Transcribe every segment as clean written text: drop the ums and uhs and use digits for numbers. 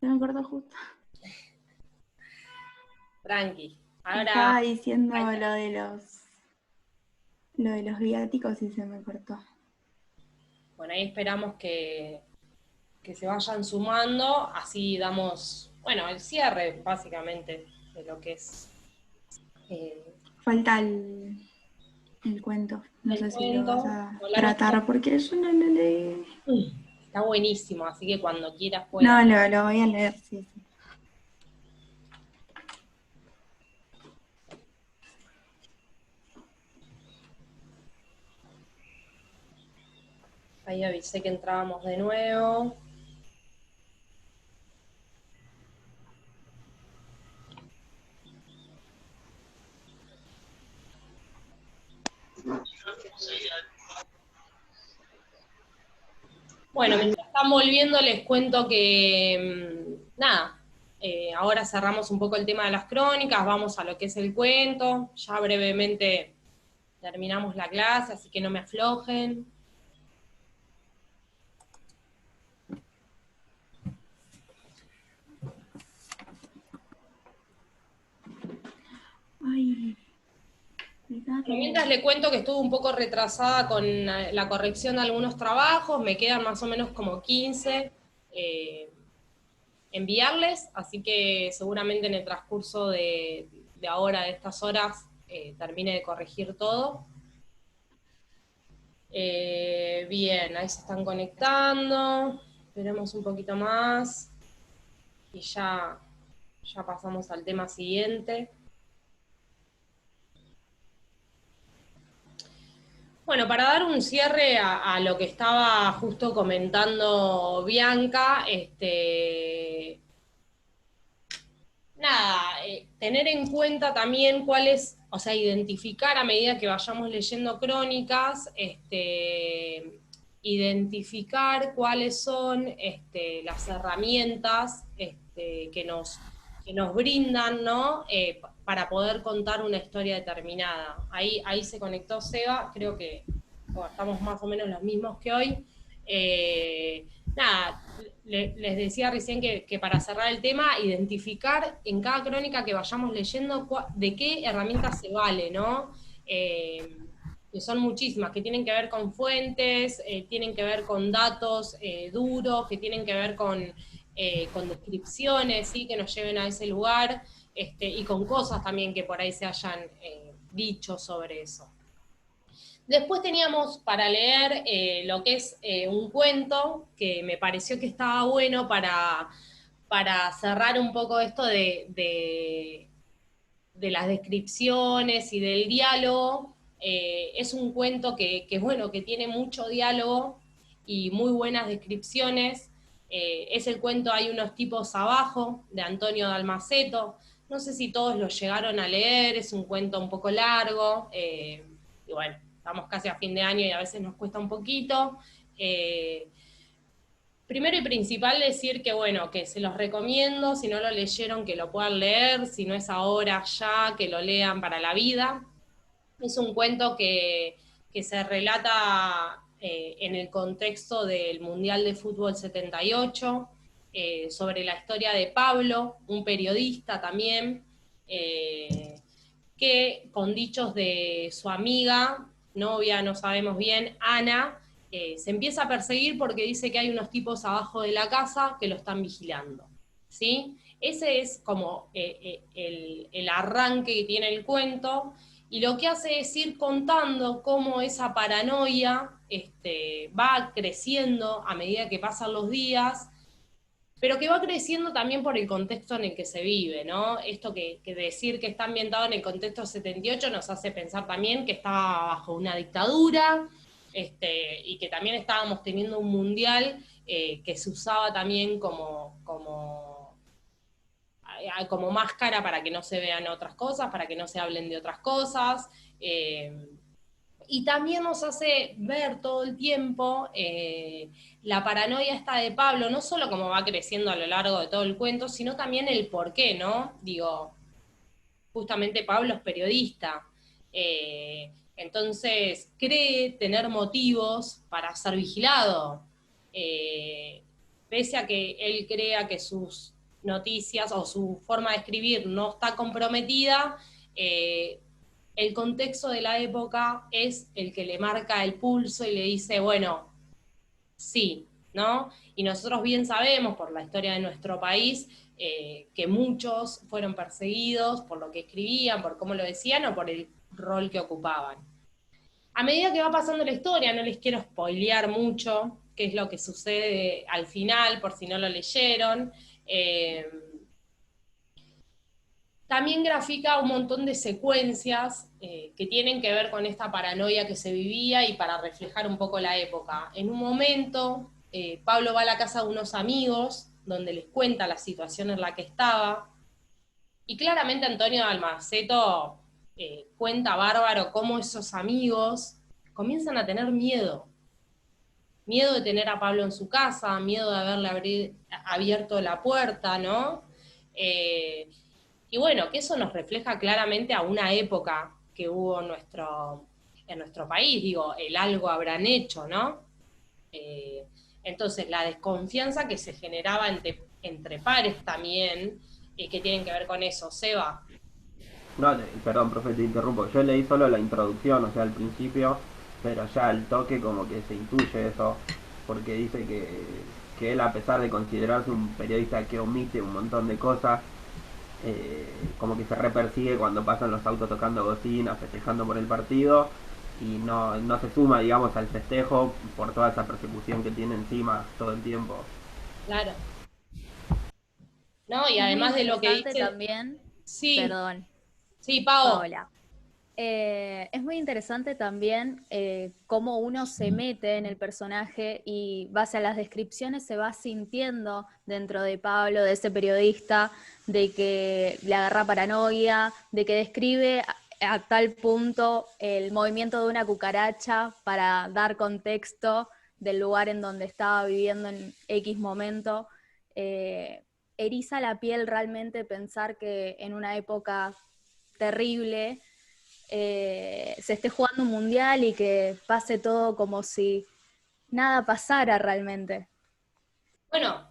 Se me cortó justo. Tranqui. Ahora, Estaba diciendo ahí está. lo de los viáticos y se me cortó. Bueno, ahí esperamos que se vayan sumando, así damos, bueno, el cierre básicamente de lo que es eh, Falta el cuento. No el sé si lo vas cuento. a Hablar un tratar poco. porque yo no lo leí. Está buenísimo, así que cuando quieras puedas. No, lo voy a leer, sí, sí. Ahí avisé que entrábamos de nuevo. Bueno, mientras están volviendo les cuento que, nada, ahora cerramos un poco el tema de las crónicas, vamos a lo que es el cuento, ya brevemente terminamos la clase, así que no me aflojen. Ay, me Bueno, cago. mientras le cuento que estuve un poco retrasada con la corrección de algunos trabajos, me quedan más o menos como 15 eh, enviarles, así que seguramente en el transcurso de ahora, de estas horas, termine de corregir todo. Bien, ahí se están conectando, esperemos un poquito más y ya pasamos al tema siguiente. Bueno, para dar un cierre a lo que estaba justo comentando Bianca, nada, tener en cuenta también cuáles, o sea, identificar a medida que vayamos leyendo crónicas, identificar cuáles son las herramientas que nos brindan, ¿no? Para poder contar una historia determinada. Ahí se conectó Seba, creo que bueno, estamos más o menos los mismos que hoy. Nada, les decía recién que para cerrar el tema, identificar en cada crónica que vayamos leyendo de qué herramientas se vale, ¿no? Que son muchísimas, que tienen que ver con fuentes, tienen que ver con datos duros, que tienen que ver con descripciones, ¿sí? Que nos lleven a ese lugar, y con cosas también que por ahí se hayan dicho sobre eso. Después teníamos para leer lo que es un cuento que me pareció que estaba bueno para cerrar un poco esto de las descripciones y del diálogo. Es un cuento bueno, que tiene mucho diálogo y muy buenas descripciones. Es el cuento Hay unos tipos abajo, de Antonio Dalmaceto. No sé si todos lo llegaron a leer, es un cuento un poco largo, y bueno, estamos casi a fin de año y a veces nos cuesta un poquito. Primero y principal decir que, bueno, que se los recomiendo, si no lo leyeron, que lo puedan leer, si no es ahora ya, que lo lean para la vida. Es un cuento que se relata en el contexto del Mundial de Fútbol 78, sobre la historia de Pablo, un periodista también, que con dichos de su amiga, novia, no sabemos bien, Ana, se empieza a perseguir porque dice que hay unos tipos abajo de la casa que lo están vigilando, ¿sí? Ese es como el arranque que tiene el cuento, y lo que hace es ir contando cómo esa paranoia va creciendo a medida que pasan los días, pero que va creciendo también por el contexto en el que se vive, ¿no? Esto que decir que está ambientado en el contexto 78 nos hace pensar también que estaba bajo una dictadura, y que también estábamos teniendo un mundial que se usaba también como máscara para que no se vean otras cosas, para que no se hablen de otras cosas. Y también nos hace ver todo el tiempo la paranoia esta de Pablo, no solo cómo va creciendo a lo largo de todo el cuento, sino también el por qué, ¿no? Digo, justamente Pablo es periodista, entonces cree tener motivos para ser vigilado. pese a que él crea que sus noticias o su forma de escribir no está comprometida, el contexto de la época es el que le marca el pulso y le dice, bueno, sí, ¿no? Y nosotros bien sabemos por la historia de nuestro país que muchos fueron perseguidos por lo que escribían, por cómo lo decían o por el rol que ocupaban. A medida que va pasando la historia, no les quiero spoilear mucho qué es lo que sucede al final, por si no lo leyeron, también grafica un montón de secuencias que tienen que ver con esta paranoia que se vivía y para reflejar un poco la época. En un momento, Pablo va a la casa de unos amigos, donde les cuenta la situación en la que estaba, y claramente Antonio Dalmaceto cuenta bárbaro cómo esos amigos comienzan a tener miedo. Miedo de tener a Pablo en su casa, miedo de haberle abierto la puerta, ¿no? Y bueno, que eso nos refleja claramente a una época que hubo en nuestro país, digo, el algo habrán hecho, ¿no? Eh, entonces, la desconfianza que se generaba entre pares también, que tienen que ver con eso. Seba. No, perdón, profe, te interrumpo. Yo leí solo la introducción, o sea, al principio, pero ya al toque como que se intuye eso, porque dice que él, a pesar de considerarse un periodista que omite un montón de cosas, como que se repersigue cuando pasan los autos tocando bocina, festejando por el partido, y no se suma, digamos, al festejo por toda esa persecución que tiene encima todo el tiempo. Claro. ¿No? Y Es muy además de lo que interesante dice. también, Sí, perdón, sí, Pau. Paola. Es muy interesante también cómo uno se mete en el personaje y base a las descripciones se va sintiendo dentro de Pablo, de ese periodista, de que le agarra paranoia, de que describe a tal punto el movimiento de una cucaracha para dar contexto del lugar en donde estaba viviendo en X momento. Eriza la piel realmente pensar que en una época terrible se esté jugando un mundial y que pase todo como si nada pasara realmente. Bueno,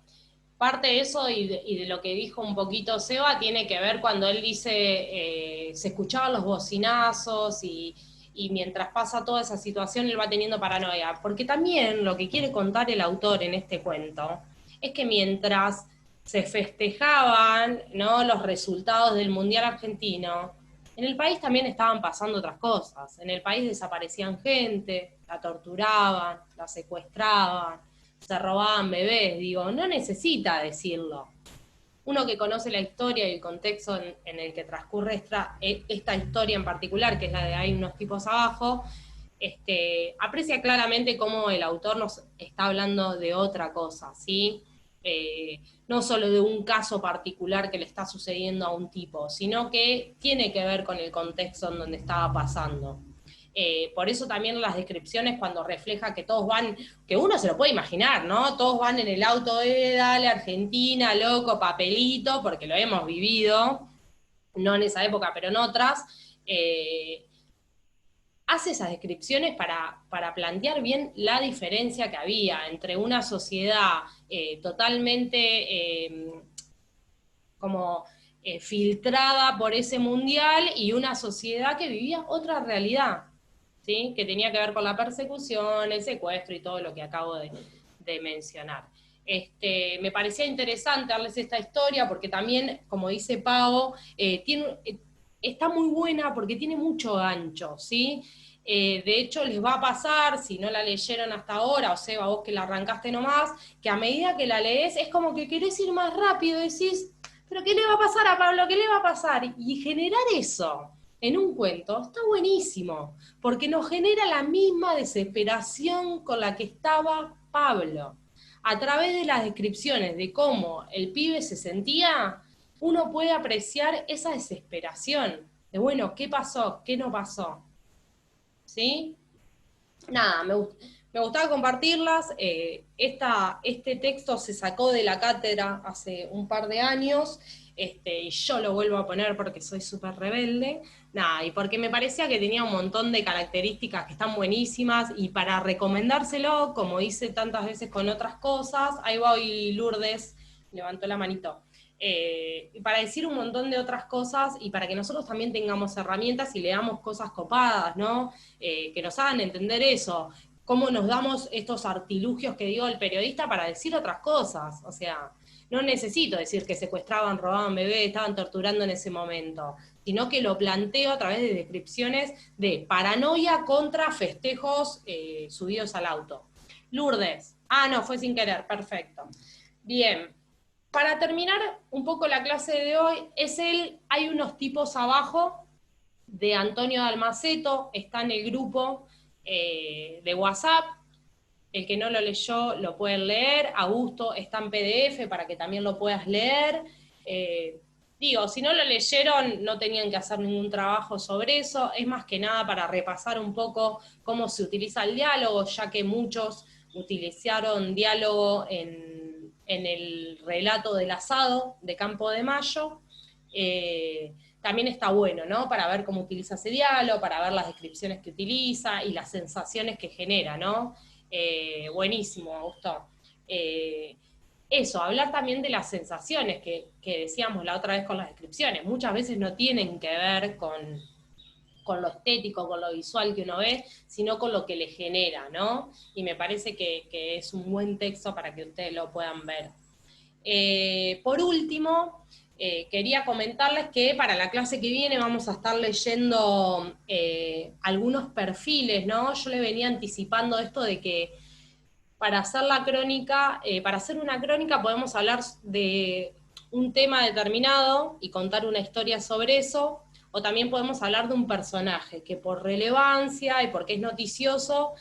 parte de eso y de lo que dijo un poquito Seba tiene que ver cuando él dice se escuchaban los bocinazos y mientras pasa toda esa situación él va teniendo paranoia. Porque también lo que quiere contar el autor en este cuento es que mientras se festejaban, ¿no?, los resultados del Mundial Argentino, en el país también estaban pasando otras cosas. En el país desaparecían gente, la torturaban, la secuestraban, se robaban bebés, digo, no necesita decirlo. Uno que conoce la historia y el contexto en el que transcurre esta historia en particular, que es la de Hay unos tipos abajo, aprecia claramente cómo el autor nos está hablando de otra cosa, ¿sí? No solo de un caso particular que le está sucediendo a un tipo, sino que tiene que ver con el contexto en donde estaba pasando. Por eso también las descripciones cuando refleja que todos van, que uno se lo puede imaginar, ¿no? Todos van en el auto de dale, Argentina, loco, papelito, porque lo hemos vivido, no en esa época, pero en otras, hace esas descripciones para plantear bien la diferencia que había entre una sociedad totalmente como filtrada por ese mundial y una sociedad que vivía otra realidad, ¿sí? Que tenía que ver con la persecución, el secuestro y todo lo que acabo de mencionar. Me parecía interesante darles esta historia porque también, como dice Pau, está muy buena porque tiene mucho gancho, ¿sí? De hecho, les va a pasar, si no la leyeron hasta ahora, o Seba, vos que la arrancaste nomás, que a medida que la lees es como que querés ir más rápido, decís, pero ¿qué le va a pasar a Pablo? ¿Qué le va a pasar? Y generar eso en un cuento está buenísimo, porque nos genera la misma desesperación con la que estaba Pablo. A través de las descripciones de cómo el pibe se sentía, uno puede apreciar esa desesperación de, bueno, ¿qué pasó? ¿Qué no pasó? ¿Sí? Nada, me gustaba compartirlas. Este texto se sacó de la cátedra hace un par de años, y yo lo vuelvo a poner porque soy súper rebelde, nada, y porque me parecía que tenía un montón de características que están buenísimas, y para recomendárselo, como hice tantas veces con otras cosas, ahí voy Lourdes, levantó la manito, y para decir un montón de otras cosas, y para que nosotros también tengamos herramientas y leamos cosas copadas, ¿no? Que nos hagan entender eso, cómo nos damos estos artilugios que digo el periodista para decir otras cosas. O sea, no necesito decir que secuestraban, robaban bebés, estaban torturando en ese momento, sino que lo planteo a través de descripciones de paranoia contra festejos subidos al auto. Lourdes. Ah, no, fue sin querer, perfecto. Bien. Para terminar un poco la clase de hoy, hay unos tipos abajo de Antonio Dalmaceto, está en el grupo de WhatsApp. El que no lo leyó lo pueden leer. Augusto está en PDF para que también lo puedas leer. Si no lo leyeron, no tenían que hacer ningún trabajo sobre eso. Es más que nada para repasar un poco cómo se utiliza el diálogo, ya que muchos utilizaron diálogo en el relato del asado de Campo de Mayo. También está bueno, ¿no? Para ver cómo utiliza ese diálogo, para ver las descripciones que utiliza y las sensaciones que genera, ¿no? Buenísimo, me gustó. Eso, hablar también de las sensaciones que decíamos la otra vez con las descripciones. Muchas veces no tienen que ver con lo estético, con lo visual que uno ve, sino con lo que le genera, ¿no? Y me parece que es un buen texto para que ustedes lo puedan ver. Por último, quería comentarles que para la clase que viene vamos a estar leyendo algunos perfiles, ¿no? Yo le venía anticipando esto de que para hacer la crónica, para hacer una crónica podemos hablar de un tema determinado y contar una historia sobre eso, o también podemos hablar de un personaje que por relevancia y porque es noticioso,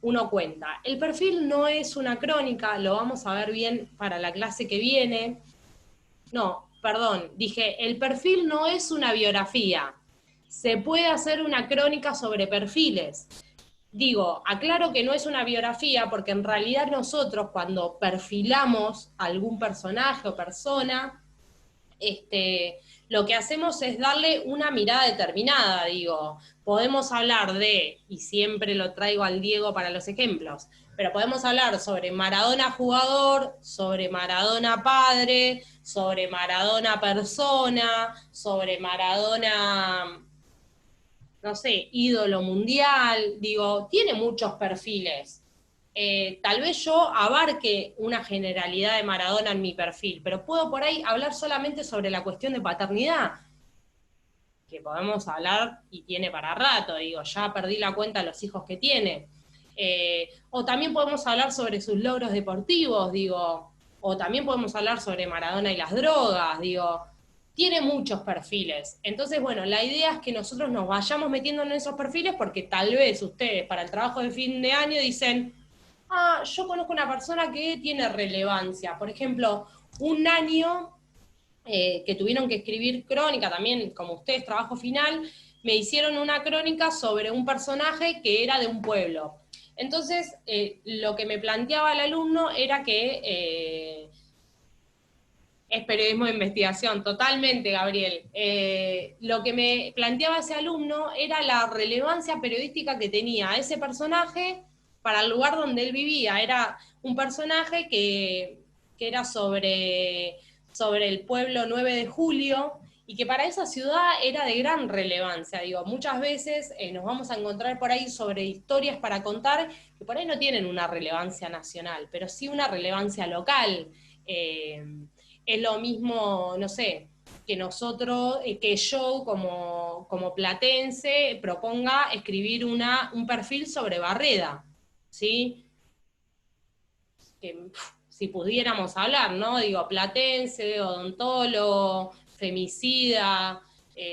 uno cuenta. El perfil no es una crónica, lo vamos a ver bien para la clase que viene. No, perdón, dije, el perfil no es una biografía. Se puede hacer una crónica sobre perfiles. Digo, aclaro que no es una biografía porque en realidad nosotros cuando perfilamos algún personaje o persona, lo que hacemos es darle una mirada determinada, digo. Podemos hablar de, y siempre lo traigo al Diego para los ejemplos, pero podemos hablar sobre Maradona jugador, sobre Maradona padre, sobre Maradona persona, sobre Maradona, no sé, ídolo mundial, digo, tiene muchos perfiles. Tal vez yo abarque una generalidad de Maradona en mi perfil, pero puedo por ahí hablar solamente sobre la cuestión de paternidad, que podemos hablar y tiene para rato, digo, ya perdí la cuenta de los hijos que tiene. O también podemos hablar sobre sus logros deportivos, digo, o también podemos hablar sobre Maradona y las drogas, digo, tiene muchos perfiles. Entonces, bueno, la idea es que nosotros nos vayamos metiendo en esos perfiles porque tal vez ustedes para el trabajo de fin de año dicen, yo conozco una persona que tiene relevancia. Por ejemplo, un año que tuvieron que escribir crónica, también como ustedes, trabajo final, me hicieron una crónica sobre un personaje que era de un pueblo. Entonces, lo que me planteaba el alumno era que es periodismo de investigación, totalmente, Gabriel. Lo que me planteaba ese alumno era la relevancia periodística que tenía ese personaje para el lugar donde él vivía. Era un personaje que era sobre el pueblo 9 de Julio, y que para esa ciudad era de gran relevancia. Digo, muchas veces nos vamos a encontrar por ahí sobre historias para contar que por ahí no tienen una relevancia nacional, pero sí una relevancia local. Es lo mismo, no sé, que nosotros, que yo como platense proponga escribir un perfil sobre Barreda, ¿sí? Que si pudiéramos hablar, ¿no? Digo, platense, odontólogo, femicida,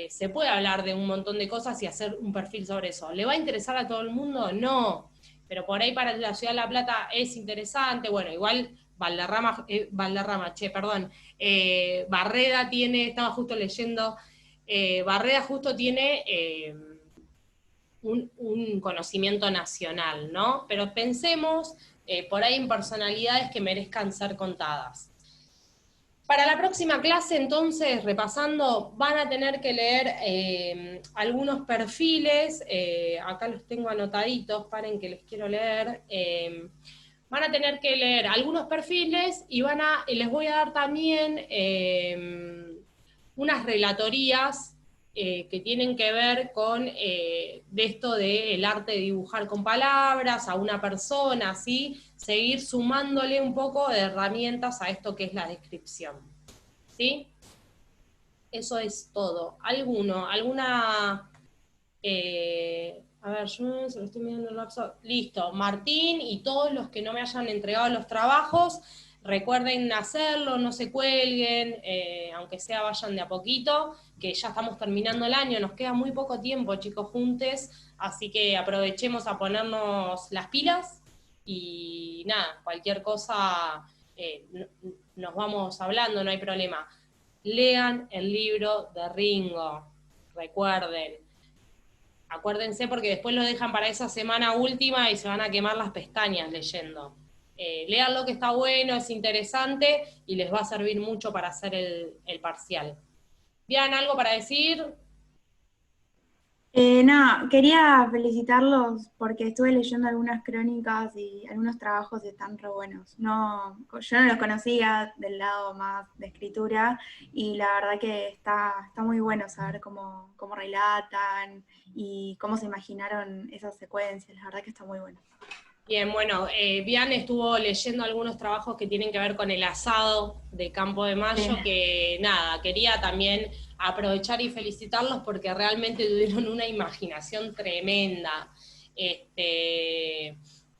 se puede hablar de un montón de cosas y hacer un perfil sobre eso. ¿Le va a interesar a todo el mundo? No, pero por ahí para la Ciudad de La Plata es interesante. Bueno, igual Barreda tiene, estaba justo leyendo, Barreda justo tiene un conocimiento nacional, ¿no? Pero pensemos por ahí en personalidades que merezcan ser contadas. Para la próxima clase, entonces, repasando, van a tener que leer algunos perfiles, acá los tengo anotaditos, paren que les quiero leer, van a tener que leer algunos perfiles y les voy a dar también unas relatorías que tienen que ver con de esto del arte de dibujar con palabras a una persona, ¿sí? Seguir sumándole un poco de herramientas a esto que es la descripción, ¿sí? Eso es todo. ¿Alguna? A ver, yo se lo estoy mirando el lapso. Listo, Martín y todos los que no me hayan entregado los trabajos, recuerden hacerlo, no se cuelguen, aunque sea vayan de a poquito, que ya estamos terminando el año, nos queda muy poco tiempo, chicos, juntos, así que aprovechemos a ponernos las pilas y nada, cualquier cosa nos vamos hablando, no hay problema. Lean el libro de Ringo, recuerden. Acuérdense porque después lo dejan para esa semana última y se van a quemar las pestañas leyendo. Lean lo que está bueno, es interesante y les va a servir mucho para hacer el parcial. ¿Bien, algo para decir? No, quería felicitarlos porque estuve leyendo algunas crónicas y algunos trabajos y están re buenos. No, yo no los conocía del lado más de escritura y la verdad que está muy bueno saber cómo relatan y cómo se imaginaron esas secuencias. La verdad que está muy bueno. Bien, bueno, Bian estuvo leyendo algunos trabajos que tienen que ver con el asado de Campo de Mayo, que nada, quería también aprovechar y felicitarlos porque realmente tuvieron una imaginación tremenda.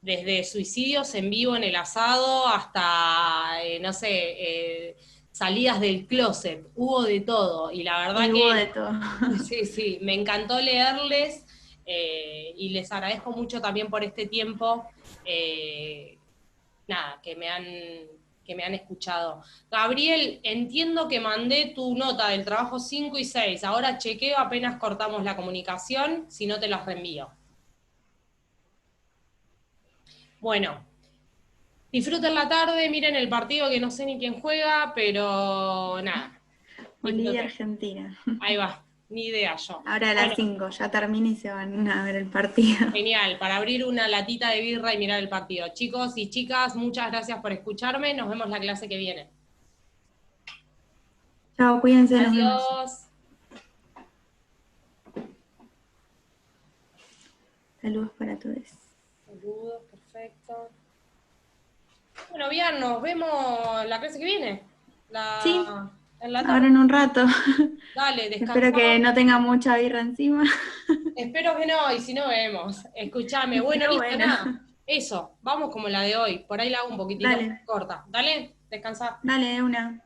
Desde suicidios en vivo en el asado hasta, no sé, salidas del closet, hubo de todo, y la verdad Hubo de todo. sí, me encantó leerles. Y les agradezco mucho también por este tiempo, nada, que me han escuchado. Gabriel, entiendo que mandé tu nota del trabajo 5 y 6, ahora chequeo apenas cortamos la comunicación, si no te las reenvío. Bueno, disfruten la tarde, miren el partido que no sé ni quién juega, pero nada. Bolivia-Argentina. Ahí va. Ni idea yo. Ahora a las 5, ya termina y se van a ver el partido. Genial, para abrir una latita de birra y mirar el partido. Chicos y chicas, muchas gracias por escucharme. Nos vemos la clase que viene. Chao, cuídense. Nos vemos. Adiós. Saludos para todos. Saludos, perfecto. Bueno, bien, nos vemos la clase que viene. Sí. En la tarde. Ahora en un rato. Dale, descansa. Espero que no tenga mucha birra encima. Espero que no, y si no vemos. Escuchame, bueno, listo, bueno. nada. Eso, vamos como la de hoy. Por ahí la hago un poquitito Dale. corta. Dale, descansa. Dale, una.